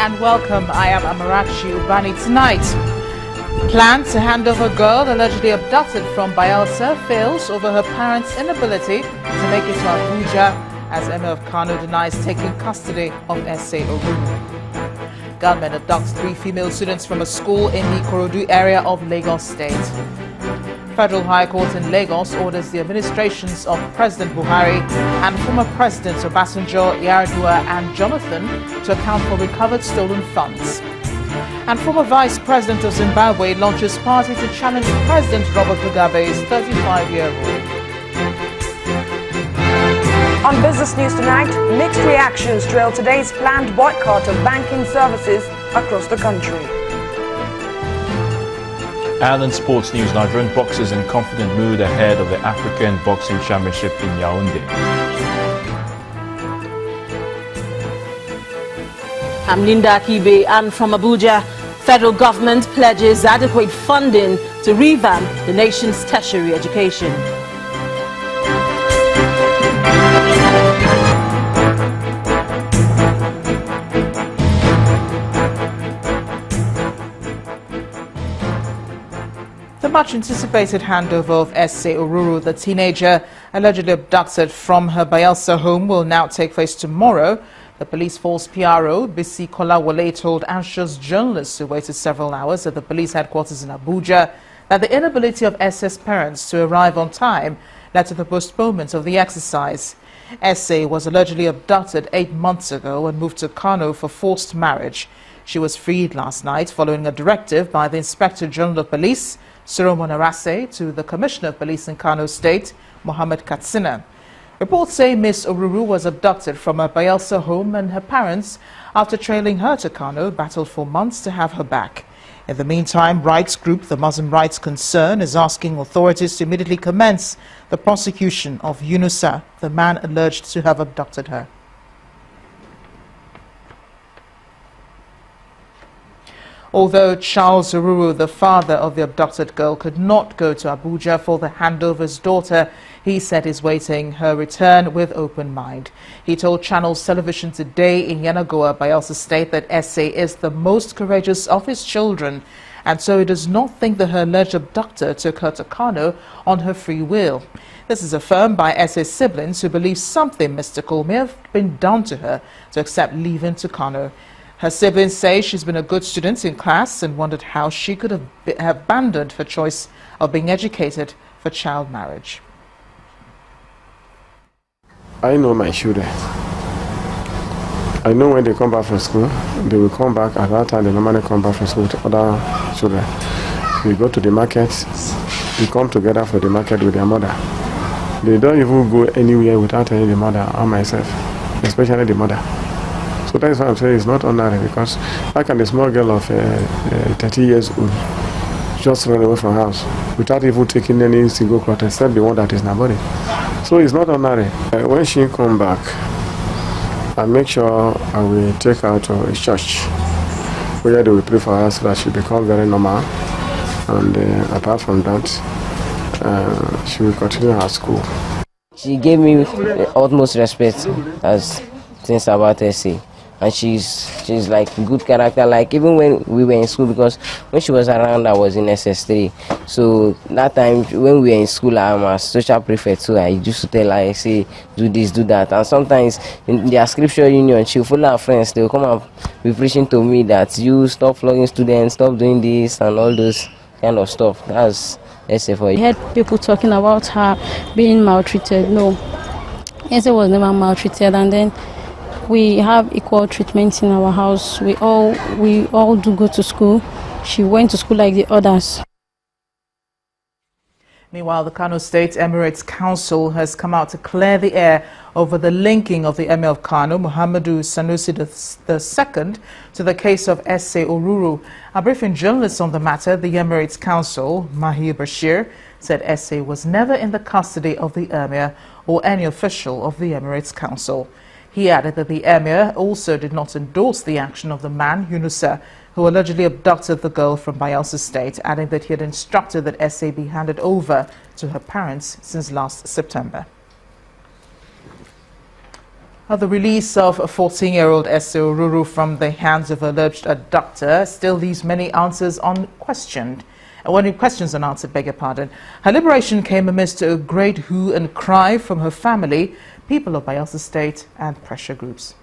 and welcome. I am Amarachi Ubani. Tonight, plan to hand over girl allegedly abducted from Bayelsa fails over her parents' inability to make it to Abuja as Emir of Kano denies taking custody of Ese Oruru. Gunmen abduct 3 female students from a school in the Ikorodu area of Lagos State. Federal High Court in Lagos orders the administrations of President Buhari and former Presidents Obasanjo, Yar'Adua and Jonathan to account for recovered stolen funds. And former Vice President of Zimbabwe launches party to challenge President Robert Mugabe's 35-year rule. On Business News tonight, mixed reactions trail today's planned boycott of banking services across the country. And sports news, Nigerian boxers in confident mood ahead of the African Boxing Championship in Yaoundé. I'm Linda Akibe, and from Abuja, federal government pledges adequate funding to revamp the nation's tertiary education. The much-anticipated handover of Ese Oruru, the teenager allegedly abducted from her Bayelsa home, will now take place tomorrow. The police force PRO, Bisi Kolawole, told anxious journalists who waited several hours at the police headquarters in Abuja that the inability of Ese's parents to arrive on time led to the postponement of the exercise. Ese was allegedly abducted 8 months ago and moved to Kano for forced marriage. She was freed last night following a directive by the Inspector General of Police, Solomon Arase, to the Commissioner of Police in Kano State, Mohammed Katsina. Reports say Miss Oruru was abducted from her Bayelsa home, and her parents, after trailing her to Kano, battled for months to have her back. In the meantime, rights group the Muslim Rights Concern is asking authorities to immediately commence the prosecution of Yunusa, the man alleged to have abducted her. Although Charles Oruru, the father of the abducted girl, could not go to Abuja for the handover of his daughter, he said he's waiting her return with open mind. He told Channels Television Today in Yenagoa, Bayelsa State, that Ese is the most courageous of his children, and so he does not think that her alleged abductor took her to Kano on her free will. This is affirmed by Ese's siblings, who believe something mystical may have been done to her to accept leaving to Kano. Her siblings say she's been a good student in class and wondered how she could have abandoned her choice of being educated for child marriage. I know my children. I know when they come back from school, they will come back. At that time, they normally come back from school with other children. We go to the market. We come together for the market with their mother. They don't even go anywhere without telling the mother or myself, especially the mother. So that's why I'm saying it's not ordinary, because how can a small girl of 30 years old just run away from house without even taking any single cloth except the one that is in her body? So it's not ordinary. When she come back, I make sure I will take her to a church where they will pray for her so that she become very normal. And apart from that, she will continue her school. She gave me utmost respect as things about Ese. And she's like good character, like even when we were in school, because when she was around I was in SS3. So that time when we were in school, I'm a social prefect, so I used to tell her, say, do this, do that. And sometimes in their scripture union, she'll follow her friends, they'll come and be preaching to me that you stop flogging students, stop doing this and all those kind of stuff. That's Ese for you. I heard people talking about her being maltreated. No, Ese was never maltreated, and then we have equal treatment in our house. We all do go to school. She went to school like the others. Meanwhile, the Kano State Emirates Council has come out to clear the air over the linking of the Emir of Kano, Muhammadu Sanusi II, to the case of Ese Oruru. A briefing journalists on the matter, the Emirates Council, Mahir Bashir, said Ese was never in the custody of the Emir or any official of the Emirates Council. He added that the Emir also did not endorse the action of the man, Yunusa, who allegedly abducted the girl from Bayelsa State, adding that he had instructed that Ese be handed over to her parents since last September. The release of 14-year-old Ese Oruru from the hands of alleged abductor still leaves many answers unquestioned. Questions unanswered, beg your pardon. Her liberation came amidst a great hue and cry from her family, people of Bayelsa State and pressure groups.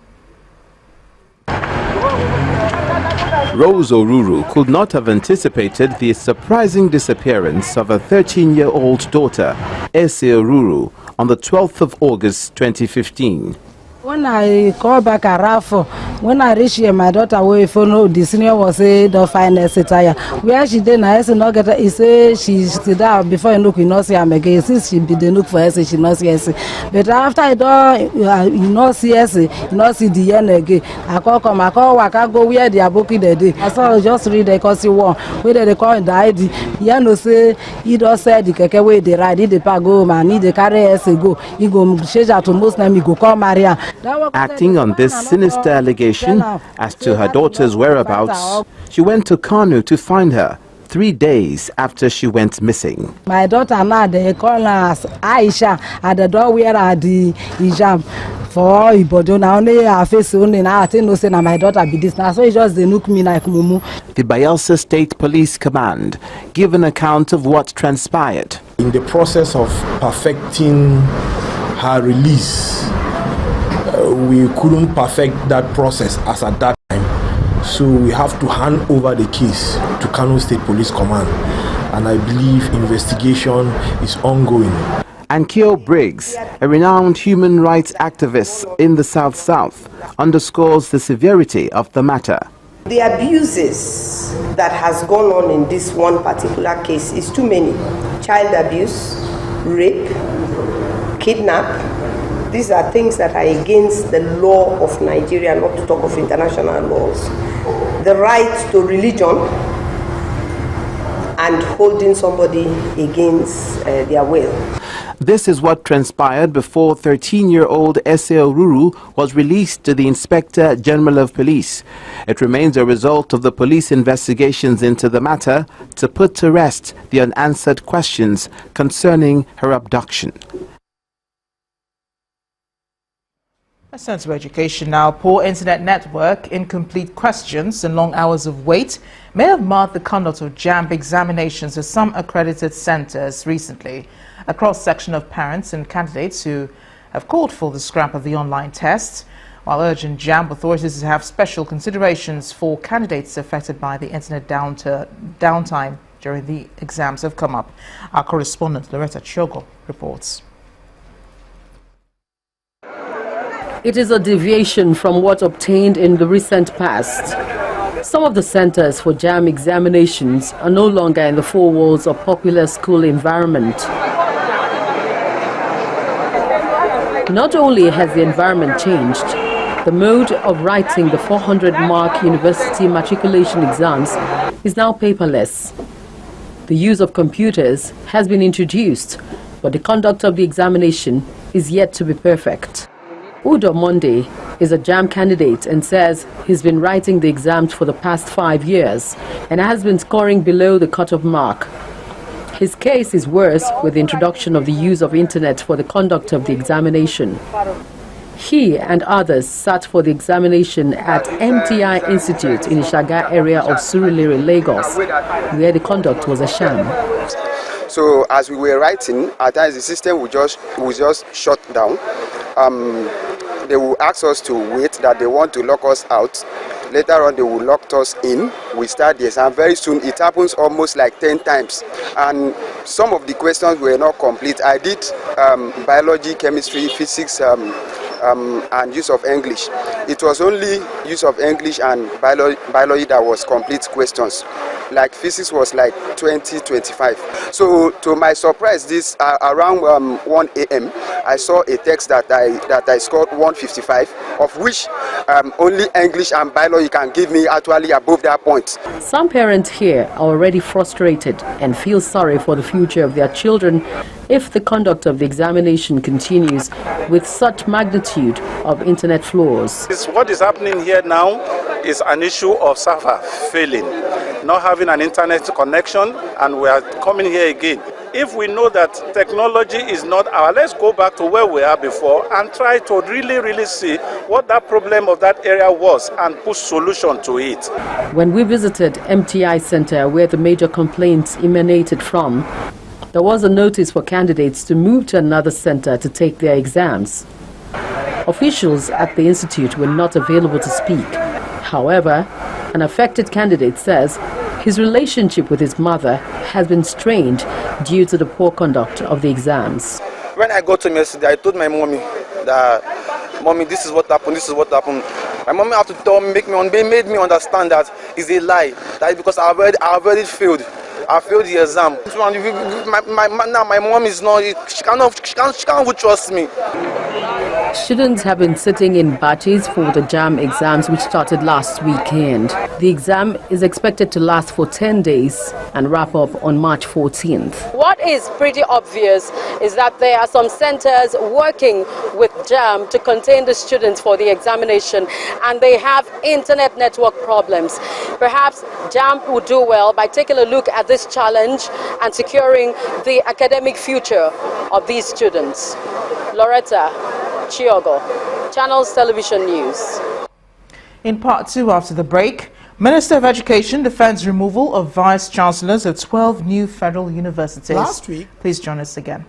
Rose Oruru could not have anticipated the surprising disappearance of her 13-year-old daughter, Ese Oruru, on the 12th of August 2015. When I call back Arafo, when I reach here, my daughter will phone the senior was say don't find Ese tire. Where she did I say not get her. He say she sit down before you look you not see her again. Since she be the look for Ese, she not see Ese. But after I don't you not see Ese, you not see the end again. I call go where the aboki the day. I saw just read the cause you want where they call the ID. You know say he don't say the keke way they ride the park go man need the carry Ese go. He go change to Muslim he go call Maria. Acting on this sinister allegation as to her daughter's whereabouts, she went to Kano to find her 3 days after she went missing. My daughter now they call her Aisha at the door where are the JAMB for Ibodo now only her face only now I think no say na my daughter be this now so it just they look me like mumu. The Bayelsa State Police Command give an account of what transpired. In the process of perfecting her release, we couldn't perfect that process as at that time, so we have to hand over the case to Kano State Police Command, and I believe investigation is ongoing. Ankyo Briggs, a renowned human rights activist in the South, underscores the severity of the matter. The abuses that has gone on in this one particular case is too many. Child abuse, rape, kidnap. These are things that are against the law of Nigeria, not to talk of international laws. The right to religion and holding somebody against their will. This is what transpired before 13-year-old Ese Oruru was released to the Inspector General of Police. It remains a result of the police investigations into the matter to put to rest the unanswered questions concerning her abduction. Let's turn to education now. Poor internet network, incomplete questions and long hours of wait may have marred the conduct of JAMB examinations at some accredited centers recently. A cross-section of parents and candidates who have called for the scrap of the online tests, while urging JAMB authorities to have special considerations for candidates affected by the internet downtime during the exams have come up. Our correspondent Loretta Chogo reports. It is a deviation from what obtained in the recent past. Some of the centers for JAMB examinations are no longer in the four walls of popular school environment. Not only has the environment changed, the mode of writing the 400-mark university matriculation exams is now paperless. The use of computers has been introduced, but the conduct of the examination is yet to be perfect. Udo Monday is a JAMB candidate and says he's been writing the exams for the past 5 years and has been scoring below the cutoff mark. His case is worse with the introduction of the use of internet for the conduct of the examination. He and others sat for the examination at MTI Institute in the Shaga area of Surulere, Lagos, where the conduct was a sham. So as we were writing, at times the system would just shut down. They will ask us to wait, that they want to lock us out. Later on, they will lock us in. We start the exam. Very soon, it happens almost like 10 times. And some of the questions were not complete. I did biology, chemistry, physics, and use of English. It was only use of English and biology that was complete questions. Like physics was like 20-25. So to my surprise, this around 1 a.m. I saw a text that I scored 155, of which only English and biology can give me actually above that point. Some parents here are already frustrated and feel sorry for the future of their children if the conduct of the examination continues with such magnitude of internet flaws. What is happening here now is an issue of server failing, not having an internet connection, and we are coming here again If we know that technology is not our, let's go back to where we are before and try to really see what that problem of that area was and put solution to it. When we visited MTI Center, where the major complaints emanated from, there was a notice for candidates to move to another center to take their exams. Officials at the institute were not available to speak. However, an affected candidate says his relationship with his mother has been strained due to the poor conduct of the exams. When I got to yesterday, I told my mommy that, "Mommy, this is what happened, this is what happened." My mommy had to tell me, made me understand that it's a lie. That is because I've already failed. I failed the exam. Now my mom is not, she can't trust me. Students have been sitting in batches for the JAMB exams, which started last weekend. The exam is expected to last for 10 days and wrap up on March 14th. What is pretty obvious is that there are some centers working with JAMB to contain the students for the examination, and they have internet network problems. Perhaps JAMB would do well by taking a look at this challenge and securing the academic future of these students. Loretta Chiogo, Channels Television News. In part two, after the break, Minister of Education defends removal of vice chancellors at 12 new federal universities. Last week, please join us again.